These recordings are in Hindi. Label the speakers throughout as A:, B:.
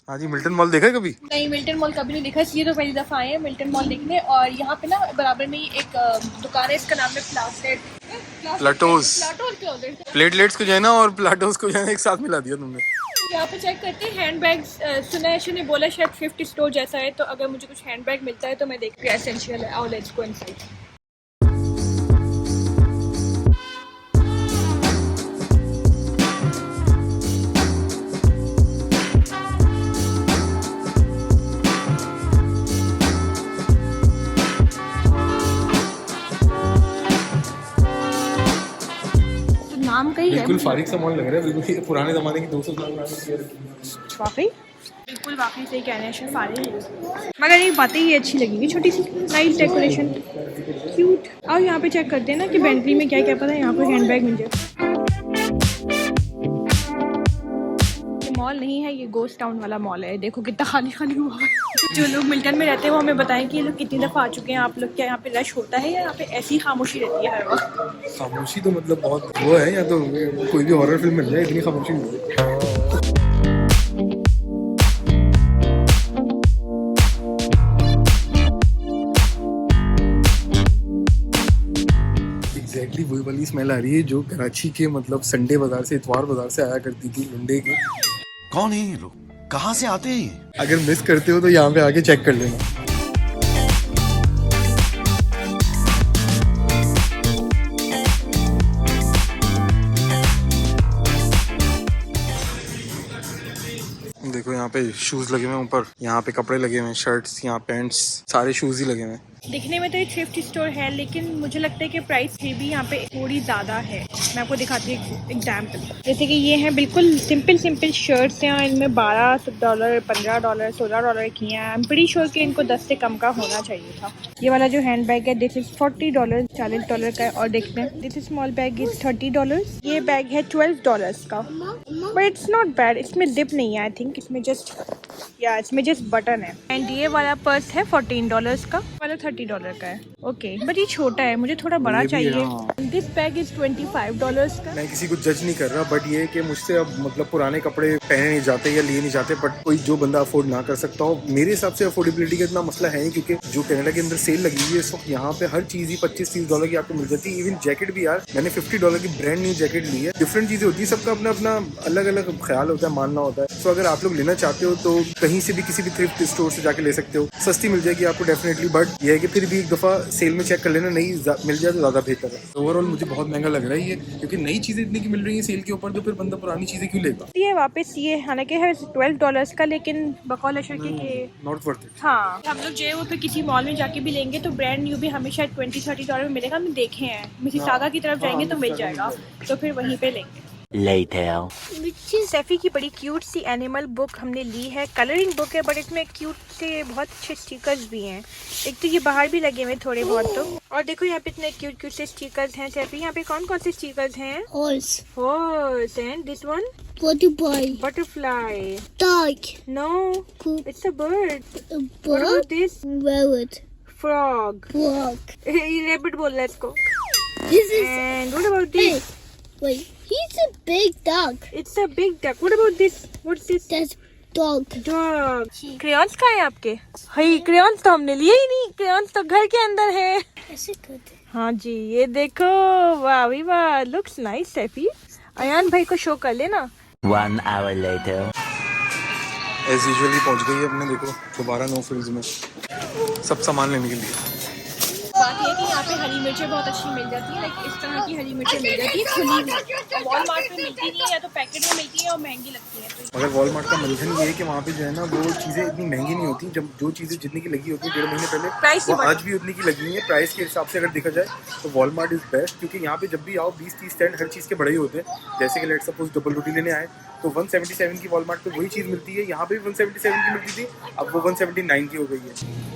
A: हाँ जी, मिल्टन मॉल देखा है कभी?
B: नहीं, मिल्टन मॉल कभी नहीं देखा, इसलिए तो पहली दफ़ा आए हैं मिल्टन मॉल देखने। और यहाँ पे ना बराबर में ही एक दुकान है, इसका नाम है
A: प्लाटोस।
B: प्लाटोस।
A: प्लेटलेट्स को जो है ना और प्लाटोस को जो है एक साथ मिला दिया तुमने।
B: यहाँ पे चेक करते हैं हैंड बैग्स। सुना है बोला शायद 50 स्टोर जैसा है, तो अगर मुझे कुछ हैंड बैग मिलता है तो मैं देखती हूँ एसेंशियल है। आओ लेट्स गो इनसाइड। नाम का ही है
A: बिल्कुल फारिग सा मॉल लग रहा है, बिल्कुल ये पुराने जमाने की 200 साल पुरानी चेयर।
B: वाकई बिल्कुल वाकई सही कह रहे हैं शेफ फारिग, मगर ये बातें ही अच्छी लगेंगी, छोटी सी नाइस डेकोरेशन, क्यूट। और यहाँ पे चेक करते हैं ना कि बेंटली में क्या क्या पता है, यहाँ पे हैंड बैग मिल जाए। ये मॉल नहीं है, ये गोस्ट टाउन वाला मॉल है। देखो कितना खाली खाली हुआ है। जो लोग मिल्टन में रहते हैं वो हमें बताएं कि ये लोग कितनी दफ़ा आ चुके हैं। आप लोग क्या यहाँ पे रश होता है या यहाँ पे ऐसी खामोशी रहती है हर वक्त?
A: खामोशी तो मतलब बहुत वो है, या तो कोई भी हॉरर फिल्म मिल जाए, इतनी खामोशी नहीं है। एग्जैक्टली वही वाली स्मेल आ रही है जो कराची के मतलब संडे बाजार से, इतवार बाजार से आया करती थी लंडे की।
C: कौन है ये लोग, कहाँ से आते हैं?
A: अगर मिस करते हो तो यहाँ पे आके चेक कर लेना। देखो यहाँ पे शूज लगे हुए हैं ऊपर, यहाँ पे कपड़े लगे हुए हैं, शर्ट्स, यहाँ पैंट्स, सारे शूज ही लगे हुए हैं।
B: दिखने में तो एक थ्रिफ्ट स्टोर है, लेकिन मुझे लगता है कि प्राइस भी यहाँ पे थोड़ी ज़्यादा है। मैं आपको दिखाती हूँ एग्जाम्पल। जैसे कि ये हैं बिल्कुल सिंपल सिंपल शर्ट्स हैं, इनमें $12, $15, $16 की हैं। आई एम प्रीटी श्योर कि इनको 10 से कम का होना चाहिए था। ये वाला जो हैंड बैग है दिस इज $40, $40 का है। और देखते हैं दिस स्मॉल बैग इज $30। ये बैग है $12 का, बट इट्स नॉट बैड। इसमें जिप नहीं है, आई थिंक इसमें जस्ट बटन है। एंड ये वाला पर्स है $14 का, वाला $30 का है। ओके, बट ये छोटा है, मुझे थोड़ा बड़ा चाहिए। दिस बैग इज $25 का।
A: मैं किसी को जज नहीं कर रहा, बट ये है कि मुझसे अब मतलब पुराने कपड़े पहने नहीं जाते या लिए नहीं जाते, बट कोई जो बंदा अफोर्ड ना कर सकता हो, मेरे हिसाब से अफोर्डेबिलिटी का इतना मसला है नहीं, क्योंकि जो कनाडा के अंदर सेल लगी हुई है इस वक्त, यहाँ पे हर चीज़ ही $25-30 की आपको मिल जाती है। इवन जैकेट भी यार, मैंने $50 की ब्रांड न्यू जैकेट ली है। डिफरेंट चीज़ें होती है, सबका अपना अपना अलग अलग ख्याल होता है, मानना होता है। तो अगर आप लोग लेना चाहते हो तो कहीं से भी किसी भी थ्रिफ्ट स्टोर से जाके ले सकते हो, सस्ती मिल जाएगी आपको डेफिनेटली। बट ये है कि फिर भी एक दफ़ा सेल में चेक कर लेना, नई मिल जाए तो ज़्यादा बेहतर है। ओवरऑल मुझे बहुत महंगा लग रहा है ये, क्योंकि नई चीज़ें इतनी की मिल रही है सेल के ऊपर, तो फिर बंदा पुरानी चीज़ें क्यों लेगा।
B: ये वापस ये हालांकि है $12 का, लेकिन बकौल अशर के
A: नॉट वर्थ इट।
B: हाँ, हम लोग जो है वो फिर किसी मॉल में जाके भी लेंगे तो ब्रांड न्यू भी हमें शायद $20-30 में मिलेगा। हम देखे हैं, मिसिसागा की तरफ जाएंगे तो मिल जाएगा, तो फिर वहीं पे लेंगे। सैफी की बड़ी क्यूट सी एनिमल बुक हमने ली है। कलरिंग बुक है, बट इसमें क्यूट से बहुत अच्छे स्टिकर्स भी हैं। एक तो ये बाहर भी लगे हुए थोड़े बहुत तो। और देखो यहाँ पे इतने क्यूट क्यूट से स्टिकर्स हैं। सैफी यहाँ पे कौन कौन से स्टिकर्स हैं? Horse and this one butterfly,
D: dog,
B: no,
D: poop,
B: it's a bird.
D: a
B: What about
D: bird,
B: this?
D: rabbit,
B: Frog.
D: frog.
B: ये rabbit बोल रहा है इसको।
D: This is
B: And what about this?
D: wait. He's a big dog.
B: It's a big duck. What about this? What's this?
D: That's dog.
B: Dog. Crayons कहाँ है आपके? हाय, crayons तो हमने लिए ही नहीं, crayons तो घर के अंदर है।
D: ऐसे good.
B: हाँ जी, ये देखो, वाह भी वाह, looks nice सैफी। अयान भाई को शो कर लेना।
C: 1 hour later.
A: एज यूजुअली पहुंच गई है अपने, देखो दोबारा नो फ्रिल्स में सब सामान लेने के लिए।
B: बात ये है कि यहाँ पे हरी मिर्चें बहुत अच्छी मिल जाती है, लाइक इस तरह की हरी मिर्चें मिल जाती है खुली हुई। वॉलमार्ट में मिलती नहीं है, या तो पैकेट में मिलती है और महंगी लगती है।
A: मगर वॉलमार्ट का मंथन ये है कि वहाँ पे जो है ना वो चीज़ें इतनी महंगी नहीं होती। जब जो चीज़ें जितनी की लगी होती है 1.5 महीने
B: प्राइस
A: पहले, वो आज भी उतनी की लगी हुई है। प्राइस के हिसाब से अगर देखा जाए तो वॉलमार्ट इज़ बेस्ट, क्योंकि यहाँ पे जब भी आओ 20-30 सेंट हर चीज़ के बड़े ही होते हैं। जैसे कि लेट सपोज डबल रोटी लेने आए तो 177 की वॉलमार्ट पे वही चीज़ मिलती है, यहाँ पे भी 177 की मिलती थी, अब वो 179 की हो गई है।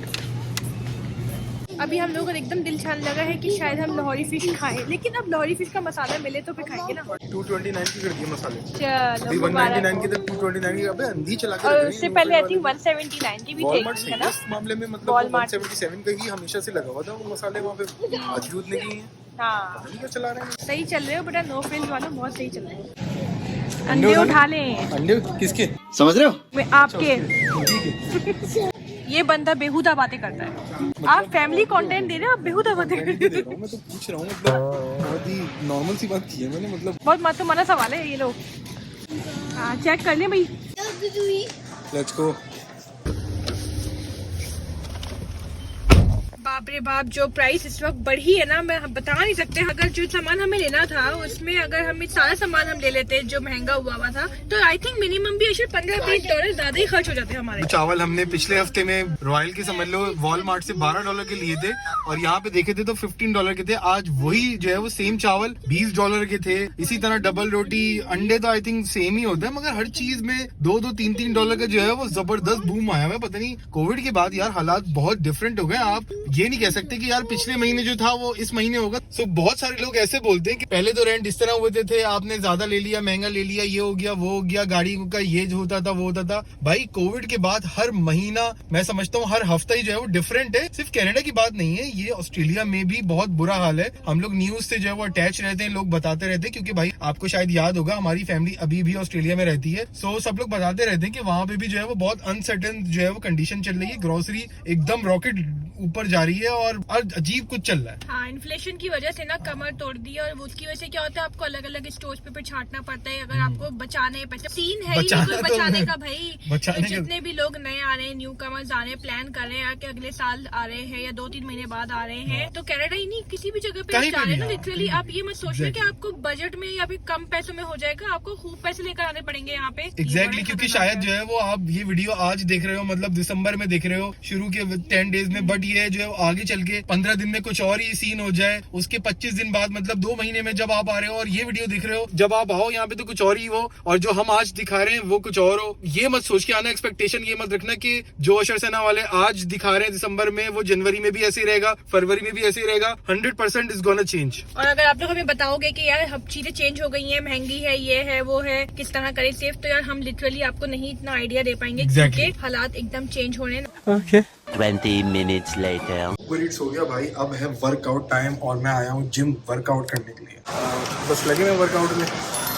B: अभी हम लोगों का एकदम दिल छान लगा है कि शायद हम लाहौरी फिश खाएं, लेकिन अब लाहौरी फिश का मसाला मिले तो फिर खाएंगे ना।
A: 229 की कर दिए मसाले,
B: चलो
A: अभी 199 की, तो 229 की। अबे अंधी चला के
B: और उससे पहले आई थिंक 179 की भी
A: वॉलमार्ट
B: थी,
A: से
B: है ना?
A: इस मामले में मतलब 177 का ही हमेशा से लगा हुआ था वो मसाले वहाँ पे, आज भी उतने की हैं।
B: हाँ,
A: पता नहीं क्या चला रहे हैं।
B: सही चल रहे हो बेटा, नो फ्रिल्स वालों बहुत सही चल रहे हैं। अंडे उठा लें।
A: अंडे किसके?
C: समझ रहे हो?
B: मैं आपके। ये बंदा बेहुदा बातें करता है। आप फैमिली कंटेंट दे रहे हो, आप बेहुदा बातें कर रहे हो।
A: मैं तो पूछ रहा हूँ, मतलब बहुत ही नॉर्मल सी बात की है मैंने, मतलब।
B: बहुत मना सवाल है ये लोग। हाँ चेक कर लें भाई।
A: Let's go.
B: बाप रे बाप, जो प्राइस इस वक्त बढ़ी है ना, मैं बता नहीं सकते। अगर जो सामान हमें लेना था उसमें अगर हमें सारा सामान हम ले लेते जो महंगा हुआ था, तो आई थिंक मिनिमम भी ऐसे $15-20 ज्यादा ही खर्च हो जाते हमारे।
A: चावल हमने पिछले हफ्ते में रॉयल के समझ लो वॉलमार्ट से $12 के लिए थे, और यहाँ पे देखे थे तो $15 के थे। आज वही जो है वो सेम चावल $20 के थे। इसी तरह डबल रोटी, अंडे तो आई थिंक सेम ही होता है, मगर हर चीज में $2-3 का जो है वो जबरदस्त बूम आया है। पता नहीं कोविड के बाद यार हालात बहुत डिफरेंट हो गए। आप ये नहीं कह सकते कि यार पिछले महीने जो था वो इस महीने होगा। सो बहुत सारे लोग ऐसे बोलते हैं कि पहले तो रेंट इस तरह होते थे, आपने ज्यादा ले लिया, महंगा ले लिया, ये हो गया वो हो गया, गाड़ी का ये जो होता था वो होता था। भाई कोविड के बाद हर महीना, मैं समझता हूँ हर हफ्ता ही जो है वो डिफरेंट है। सिर्फ कनाडा की बात नहीं है, ये ऑस्ट्रेलिया में भी बहुत बुरा हाल है। हम लोग न्यूज से जो है वो अटैच रहते हैं, लोग बताते रहते हैं, क्योंकि भाई आपको शायद याद होगा हमारी फैमिली अभी भी ऑस्ट्रेलिया में रहती है। सो सब लोग बताते रहते हैं कि वहां पे भी जो है वो बहुत अनसर्टेन जो है वो कंडीशन चल रही है। ग्रोसरी एकदम रॉकेट ऊपर जा रही है और अजीब कुछ चल रहा है।
B: हाँ, इन्फ्लेशन की वजह से ना कमर तोड़ दी है, और उसकी वजह से क्या होता है, आपको अलग अलग स्टोर्स पे छांटना पड़ता है अगर आपको बचाने पैसे। सीन है ही नहीं कोई बचाने का भाई। तो जितने भी लोग नए आ रहे हैं, न्यू कमर्स आ रहे हैं, प्लान कर रहे हैं कि अगले साल आ रहे हैं या 2-3 महीने बाद आ रहे हैं, तो कनाडा ही नहीं किसी भी जगह पे जा रहे हैं ना लिटरली। आप ये मत सोचिए कि आपको बजट में या फिर कम पैसों में हो जाएगा, आपको खूब पैसे लेकर आने पड़ेंगे यहाँ पे।
A: एग्जैक्टली, क्योंकि शायद जो है वो आप ये वीडियो आज देख रहे हो, मतलब दिसंबर में देख रहे हो शुरू के 10 डेज में, बट ये जो है आगे चल के 15 दिन में कुछ और ही सीन हो जाए, उसके 25 दिन बाद मतलब 2 महीने में जब आप आ रहे हो और ये वीडियो दिख रहे हो, जब आप आओ यहाँ पे तो कुछ और ही हो, और जो हम आज दिखा रहे हैं वो कुछ और हो। ये मत सोच के आना, एक्सपेक्टेशन ये मत रखना कि जो अशर सेना वाले आज दिखा रहे हैं दिसंबर में, वो जनवरी में भी ऐसे ही रहेगा, फरवरी में भी ऐसे ही रहेगा। 100% इज गोना चेंज।
B: और अगर आप लोग हमें बताओगे कि यार अब चीजें चेंज हो गई हैं, महंगी है, ये है वो है, किस तरह करें सेफ, तो यार हम लिटरली आपको नहीं इतना आइडिया दे पाएंगे क्योंकि हालात एकदम चेंज होने।
C: 20 minutes later.
A: रीड्स हो गया भाई, अब है वर्कआउट टाइम और मैं आया हूँ जिम वर्कआउट करने के लिए। बस लगे मैं वर्कआउट में,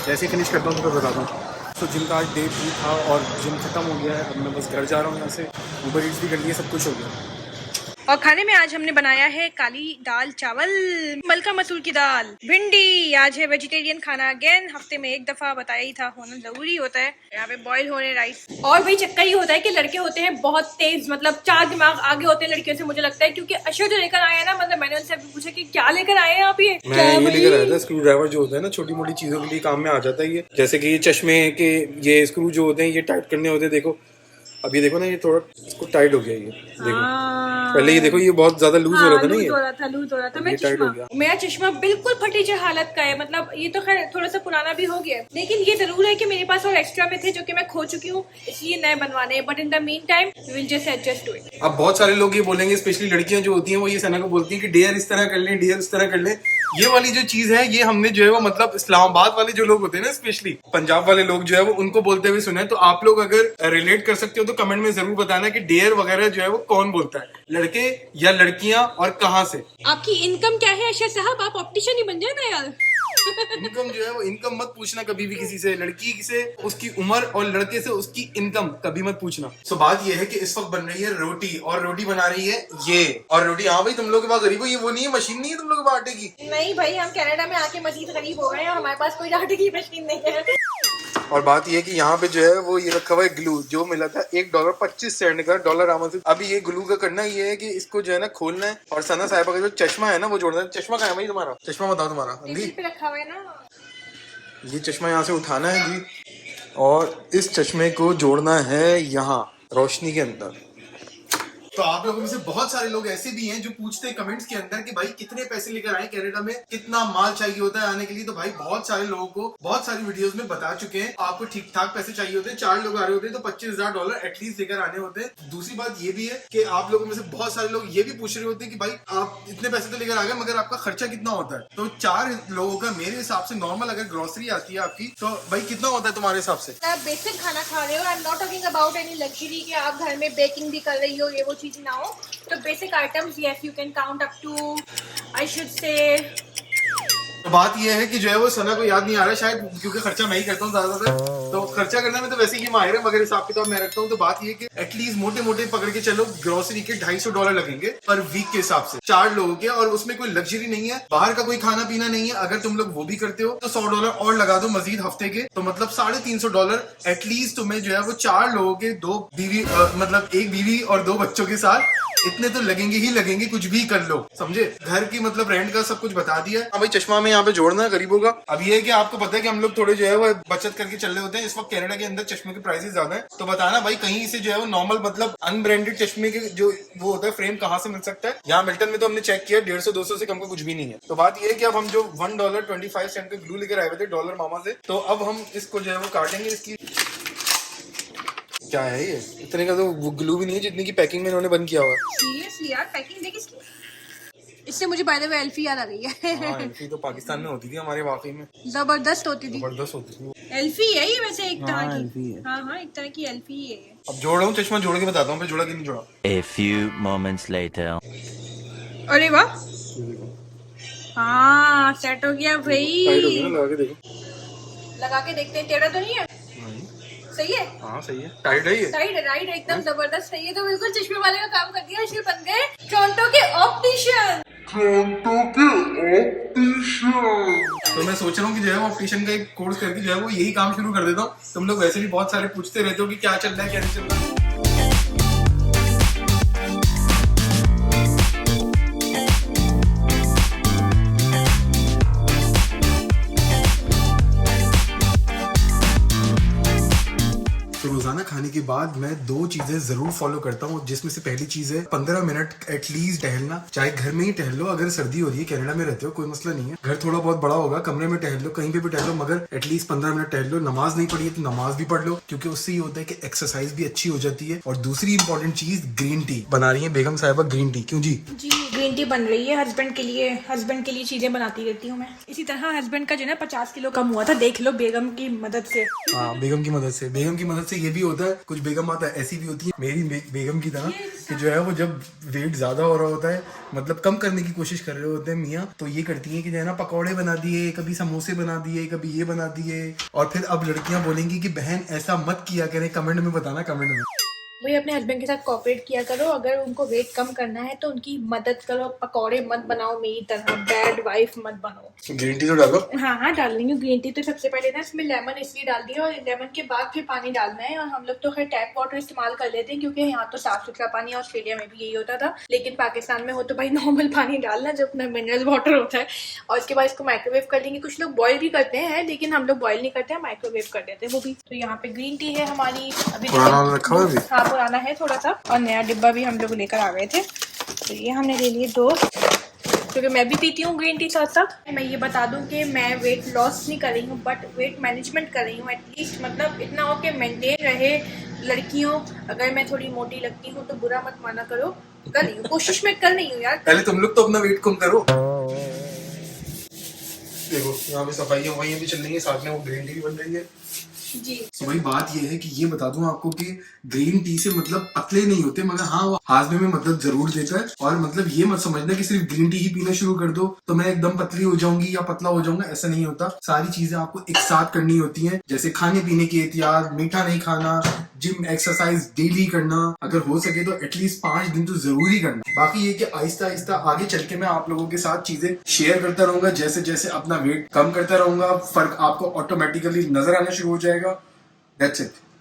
A: जैसे ही फिनिश करता हूँ तो बताता हूँ। तो जिम का आज डे 2 था और जिम खत्म हो गया है। अब मैं बस घर जा रहा हूँ यहाँ से। ऊबर रीड्स भी कर लिए, सब कुछ हो गया।
B: और खाने में आज हमने बनाया है काली दाल चावल, मलका मसूर की दाल, भिंडी। आज है वेजिटेरियन खाना अगेन। हफ्ते में एक दफा बताया ही था, होना जरूरी होता है। यहाँ पे बॉईल हो रहे राइस। और भाई चक्कर ये होता है कि लड़के होते हैं बहुत तेज, मतलब 4 दिमाग आगे होते हैं लड़कियों से, मुझे लगता है। क्योंकि अशर जो लेकर आया है ना, मतलब मैंने उनसे पूछा कि क्या लेकर आए हैं आप?
A: मैं ये लेकर आया था स्क्रू ड्राइवर, जो होता है ना छोटी मोटी चीजों के लिए काम में आ जाता है ये। जैसे कि ये चश्मे के ये स्क्रू जो होते हैं ये टाइट करने होते हैं। देखो अब ये देखो ना, ये थोड़ा इसको टाइट हो गया ये देखो। पहले ये देखो ये बहुत ज्यादा लूज हो रहा था ना, ये
B: लूज हो रहा था। मेरा चश्मा बिल्कुल फटीचे हालत का है। मतलब ये तो खैर थोड़ा सा पुराना भी हो गया, लेकिन ये जरूर है कि मेरे पास और एक्स्ट्रा में थे जो कि मैं खो चुकी हूँ, इसलिए नए बनवाने हैं। But in the meantime we will just adjust to it.
A: अब बहुत सारे लोग ये बोलेंगे, स्पेशली लड़कियां जो होती हैं वो ये सना को बोलती हैं कि डियर इस तरह कर लें, डियर इस तरह कर लें। ये वाली जो चीज है ये हमने जो है वो मतलब इस्लामाबाद वाले जो लोग होते हैं ना, स्पेशली पंजाब वाले लोग जो है वो उनको बोलते हुए सुने। तो आप लोग अगर रिलेट कर सकते हो तो कमेंट में जरूर बताना कि डियर वगैरह जो है वो कौन बोलता है, लड़के या लड़कियां, और कहाँ से।
B: आपकी इनकम क्या है अशर साहब? आप ऑप्टिशियन ही बन जाए ना यार।
A: इनकम जो है वो इनकम मत पूछना कभी भी किसी से, लड़की से उसकी उम्र और लड़के से उसकी इनकम कभी मत पूछना। सो बात ये है कि इस वक्त बन रही है रोटी, और रोटी बना रही है ये। और रोटी, हाँ भाई तुम लोग के पास गरीब हो, ये वो नहीं है, मशीन नहीं है तुम लोग के पास आटे की।
B: नहीं भाई, हम कनाडा में आके मजीद गरीब हो गए हैं, हमारे पास कोई आटे की मशीन नहीं है।
A: और बात ये है कि यहाँ पे जो है वो ये रखा हुआ है ग्लू, जो मिला था $1.25 का डॉलर आमद से। अभी ये ग्लू का करना ये है कि इसको जो है ना खोलना है, और सना साहिबा का जो चश्मा है ना वो जोड़ना है। चश्मा कहाँ है भाई तुम्हारा? चश्मा बताओ तुम्हारा।
B: पे रखा हुआ है ना,
A: ये चश्मा यहाँ से उठाना है जी, और इस चश्मे को जोड़ना है यहाँ रोशनी के अंदर। तो आप लोगों में से बहुत सारे लोग ऐसे भी हैं जो पूछते हैं कमेंट्स के अंदर कि भाई कितने पैसे लेकर आए कनाडा में, कितना माल चाहिए होता है आने के लिए। तो भाई बहुत सारे लोगों को बहुत सारी वीडियोस में बता चुके हैं, आपको ठीक ठाक पैसे चाहिए होते हैं। 4 लोग आ रहे होते हैं तो $25,000 एटलीस्ट लेकर आने होते हैं। दूसरी बात ये भी है कि आप लोगों में से बहुत सारे लोग ये भी पूछ रहे होते हैं कि भाई आप इतने पैसे तो लेकर आ गए, मगर आपका खर्चा कितना होता है? तो 4 लोगों का मेरे हिसाब से नॉर्मल अगर ग्रोसरी आती है आपकी, तो भाई कितना होता है तुम्हारे हिसाब से?
B: आप बेसिक खाना खा रहे हो, I am not talking about any luxury कि आप घर में बेकिंग भी कर रही हो, ये वो चीज ना हो। तो basic items, yes, you can count up to, I should say
A: तो बात ये है कि जो है वो सना को याद नहीं आ रहा शायद, क्योंकि खर्चा मैं ही करता हूँ ज्यादातर, तो खर्चा करने में तो वैसे ही माहिर है, मगर हिसाब किताब मैं रखता हूँ। तो बात ये कि एटलीस्ट मोटे मोटे पकड़ के चलो ग्रोसरी के $250 लगेंगे पर वीक के हिसाब से 4 लोगों के, और उसमें कोई लग्जरी नहीं है, बाहर का कोई खाना पीना नहीं है। अगर तुम लोग वो भी करते हो तो $100 और लगा दो मजीद हफ्ते के, तो मतलब $350 एटलीस्ट तुम्हें जो है वो 4 लोगों के 2 बीवी मतलब 1 बीवी और 2 बच्चों के साथ इतने तो लगेंगे ही लगेंगे, कुछ भी कर लो, समझे। घर की मतलब रेंट का सब कुछ बता दिया। हाँ भाई, चश्मा में यहाँ पे जोड़ना है गरीबों का। अब ये है कि आपको पता है कि हम लोग थोड़े जो है वो बचत करके चल रहे होते हैं। इस वक्त कनाडा के अंदर चश्मे के प्राइसेस ज्यादा है, तो बताना भाई कहीं से जो है वो नॉर्मल मतलब अनब्रांडेड चश्मे के जो वो होता है फ्रेम कहाँ से मिल सकता है। यहाँ मिल्टन में तो हमने चेक किया 150-200 से कम का कुछ भी नहीं है। तो बात ये है कि अब हम जो $1.25 का ग्लू लेकर आए हुए थे डॉलर मामा से, तो अब हम इसको जो है वो काटेंगे। इसकी क्या है ये, इतने का तो वो ग्लू भी नहीं है जितनी की पैकिंग में इन्होंने बंद किया हुआ है।
B: सीरियसली यार, पैकिंग देख इसकी। इससे मुझे बाय द वे एल्फी याद आ गई है।
A: हाँ, एल्फी तो पाकिस्तान में होती थी हमारे वाकई में,
B: जबरदस्त होती थी,
A: जबरदस्त होती थी।
B: एल्फी है ये वैसे एक तरह
A: हाँ,
B: की। हाँ, एक तरह की एल्फी ही है।
A: अब जोड़ रहा हूँ चश्मा, जोड़ के बताता हूँ जोड़ा कि नहीं जोड़ा।
C: A few moments later.
B: अरे वाह, हाँ सेट हो गया भाई।
A: टाइट हो गया ना, लगा के देखो।
B: लगा के देखते हैं, टेढ़ा तो नहीं है? सही है।
A: हाँ सही है, टाइट है ये।
B: टाइट है, राइट, एकदम जबरदस्त सही है। तो बिल्कुल चश्मे वाले का काम कर दिया। इसलिए बन गए टोरंटो के ऑप्टिशियन।
A: तो मैं सोच रहा हूँ कि जो है वो ऑप्टिशियन का एक कोर्स करके जो है वो यही काम शुरू कर देता हूँ। तुम लोग वैसे भी बहुत सारे पूछते रहते हो कि क्या चल रहा है क्या नहीं चल रहा है। रोजाना खाने के बाद मैं 2 चीजें जरूर फॉलो करता हूँ, जिसमें से पहली चीज है 15 मिनट एटलीस्ट टहलना। चाहे घर में ही टहल लो, अगर सर्दी हो रही है, कनाडा में रहते हो कोई मसला नहीं है, घर थोड़ा बहुत बड़ा होगा, कमरे में टहल लो, कहीं पे भी टहल लो, मगर एटलीस्ट 15 मिनट टहल लो। नमाज नहीं पढ़ी है तो नमाज भी पढ़ लो, क्योंकि उससे ये होता है कि एक्सरसाइज भी अच्छी हो जाती है। और दूसरी इंपॉर्टेंट चीज, ग्रीन टी बना रही है बेगम साहिबा, ग्रीन टी। क्यों जी?
B: जी, ग्रीन टी बन रही है हस्बैंड के लिए। हस्बैंड के लिए चीजें बनाती रहती हूँ मैं। इसी तरह हस्बैंड का जो है 50 किलो कम हुआ था, देख लो बेगम की मदद से।
A: हाँ, बेगम की मदद से। बेगम की मदद से ये भी होता है, कुछ बेगम आता है ऐसी भी होती है मेरी बेगम की तरह, कि जो है वो जब वेट ज्यादा हो रहा होता है, मतलब कम करने की कोशिश कर रहे होते हैं मियाँ, तो ये करती हैं कि जो है ना पकौड़े बना दिए, कभी समोसे बना दिए, कभी ये बना दिए। और फिर अब लड़कियां बोलेंगी कि बहन ऐसा मत किया करें, कमेंट में बताना, कमेंट में।
B: वही अपने हस्बैंड के साथ कोऑपरेट किया करो। अगर उनको वेट कम करना है तो उनकी मदद करो। पकौड़े मत बनाओ मेरी तरह, बैड वाइफ मत बनो।
A: ग्रीन टी तो डालो।
B: हाँ, डाल देंगे ग्रीन टी। तो सबसे पहले ना इसमें लेमन इसलिए डाल दिया, और लेमन के बाद फिर पानी डालना है। और हम लोग तो खैर टैप वाटर इस्तेमाल कर लेते हैं, क्योंकि यहाँ तो साफ सुथरा पानी है। ऑस्ट्रेलिया में भी यही होता था, लेकिन पाकिस्तान में हो तो भाई नॉर्मल पानी डालना जो अपना मिनरल वाटर होता है। और उसके बाद इसको माइक्रोवेव कर लेंगे। कुछ लोग बॉयल भी करते हैं, लेकिन हम लोग बॉयल नहीं करते हैं, माइक्रोवेव कर देते हैं वो भी। तो यहाँ पे ग्रीन टी है हमारी। अभी
A: पुराना रखा हुआ है।
B: हाँ, पुराना है थोड़ा सा, और नया डिब्बा भी हम लोग लेकर आ गए थे। तो ये हमने ले लिए 2, क्योंकि मैं भी पीती हूँ ग्रीन टी साथ साथ। मैं ये बता दूं कि मैं वेट लॉस नहीं कर रही हूँ, बट वेट मैनेजमेंट कर रही हूँ। एटलीस्ट मतलब इतना हो कि मेंटेन रहे। लड़कियों, अगर मैं थोड़ी मोटी लगती हूँ तो बुरा मत माना करो, कर रही हूँ, कोशिश मैं कर रही हूँ यार।
A: पहले तुम लोग तो अपना वेट कम करो। देखो यहाँ पे सफाइयाँ वही भी चल रही है, साथ में वो ग्रीन टी भी बन रही है
B: जी।
A: तो भाई बात ये है कि ये बता दूं आपको कि ग्रीन टी से मतलब पतले नहीं होते, मगर हाँ वो हाजमे में मदद जरूर देता है। और मतलब ये मत समझना कि सिर्फ ग्रीन टी ही पीना शुरू कर दो तो मैं एकदम पतली हो जाऊंगी या पतला हो जाऊंगा, ऐसा नहीं होता। सारी चीजें आपको एक साथ करनी होती हैं, जैसे खाने पीने की एहतियात, मीठा नहीं खाना, जिम एक्सरसाइज डेली करना, अगर हो सके तो एटलीस्ट 5 दिन तो जरूर ही करना। बाकी ये कि आहिस्ता आहिस्ता आगे चल के मैं आप लोगों के साथ चीजें शेयर करता रहूंगा, जैसे जैसे अपना वेट कम करता रहूंगा, फर्क आपको ऑटोमेटिकली नजर आना शुरू हो जाएगा। That's it.